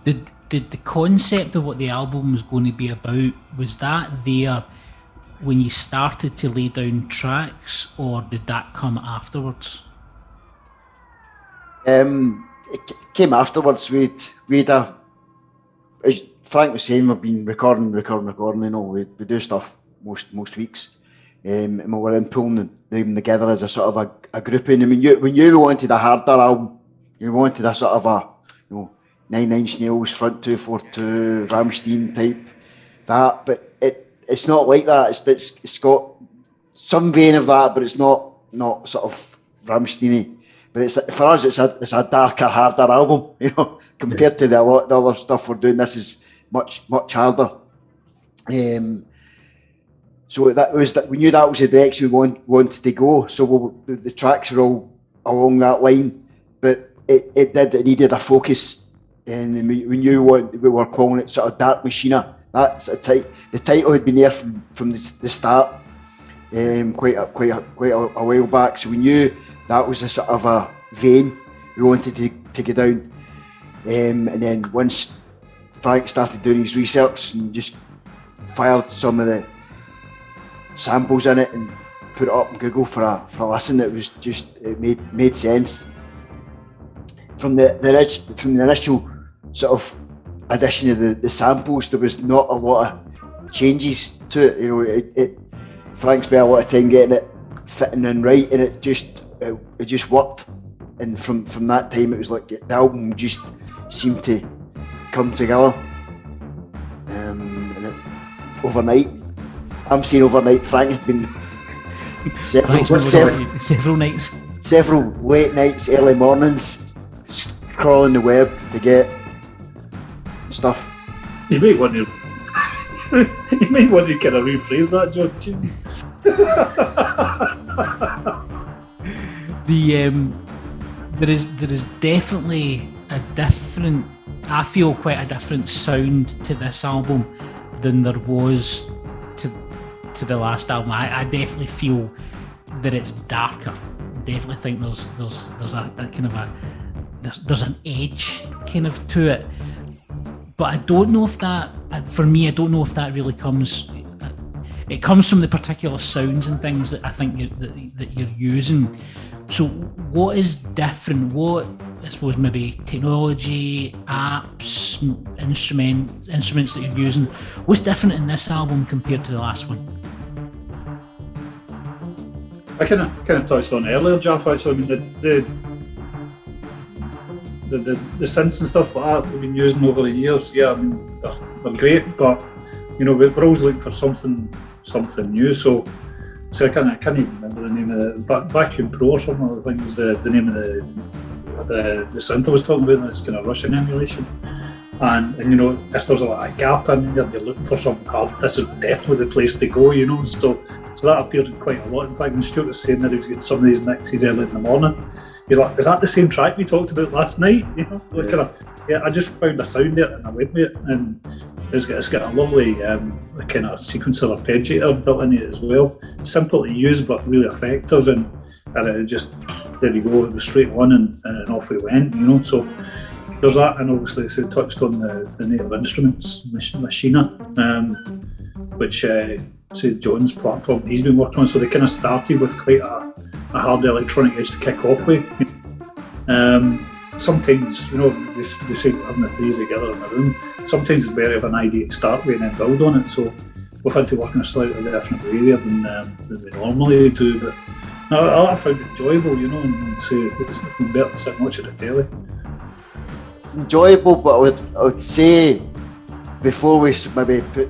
Did the concept of what the album was going to be about, was that there when you started to lay down tracks, or did that come afterwards? It came afterwards. We'd as Frank was saying, we've been recording. You know, we do stuff most weeks, and we were in pulling them together as a sort of a group. And I mean, when you wanted a harder album, you wanted a sort of a, you know, 9 Inch Nails, Front 242, Rammstein type that, but it's not like that. It's got some vein of that, but it's not sort of Rammstein-y. But for us, it's a darker, harder album, you know, compared to the other stuff we're doing. This is much harder. So that was that. We knew that was the direction we wanted to go. So the tracks are all along that line, but it needed a focus, and we knew what we were calling it, sort of Dark Machina. That's the title had been there from the start, quite a while back. So we knew that was a sort of a vein we wanted to get down, and then once Frank started doing his research and just fired some of the samples in it and put it up on Google for a listen, it made sense. From the initial sort of addition of the samples, there was not a lot of changes to it. You know, Frank spent a lot of time getting it fitting and right, and it just worked. And from that time, it was like the album just seemed to come together. And overnight, I'm saying overnight, Frank had been several nights, several late nights, early mornings, crawling the web to get stuff. You might want to kind of rephrase that, John. There is definitely a different, I feel quite a different sound to this album than there was to the last album. I definitely feel that it's darker. I definitely think there's a kind of there's an edge kind of to it. But I don't know if that, for me, I don't know if that really comes. It comes from the particular sounds and things that I think that you're using. So what is different? What, I suppose, maybe technology, apps, instruments that you're using? What's different in this album compared to the last one? I kind of touched on it earlier, Jeff. Actually, I mean the synths and stuff like that we've been using over the years. Yeah, I mean they're great, but you know we're always looking for something new. So I can't even remember the name of the Vacuum Pro or something. I think was the name of the synth I was talking about. This kind of Russian emulation. And you know, if there's a gap in there, you're looking for something hard, this is definitely the place to go, you know. So that appeared quite a lot. In fact, when Stuart was saying that he was getting some of these mixes early in the morning, he's like, "Is that the same track we talked about last night?" You know, I just found a sound there and I went with it, and it's got a lovely kind of sequencer arpeggiator built in it as well. Simple to use but really effective, and it just, there you go, it was straight on and off we went, you know. So there's that, and obviously it's touched on the Native Instruments Machina, which John's platform he's been working on. So they kind of started with quite a hard electronic edge to kick off with. Sometimes, you know, they say having the threes together in a room, sometimes it's better to have an idea to start with and then build on it. So we've had to work in a slightly different way there than we normally do. But no, I found it enjoyable, you know, and so it's nothing better than sitting watching the telly. Enjoyable, but I would say before we maybe put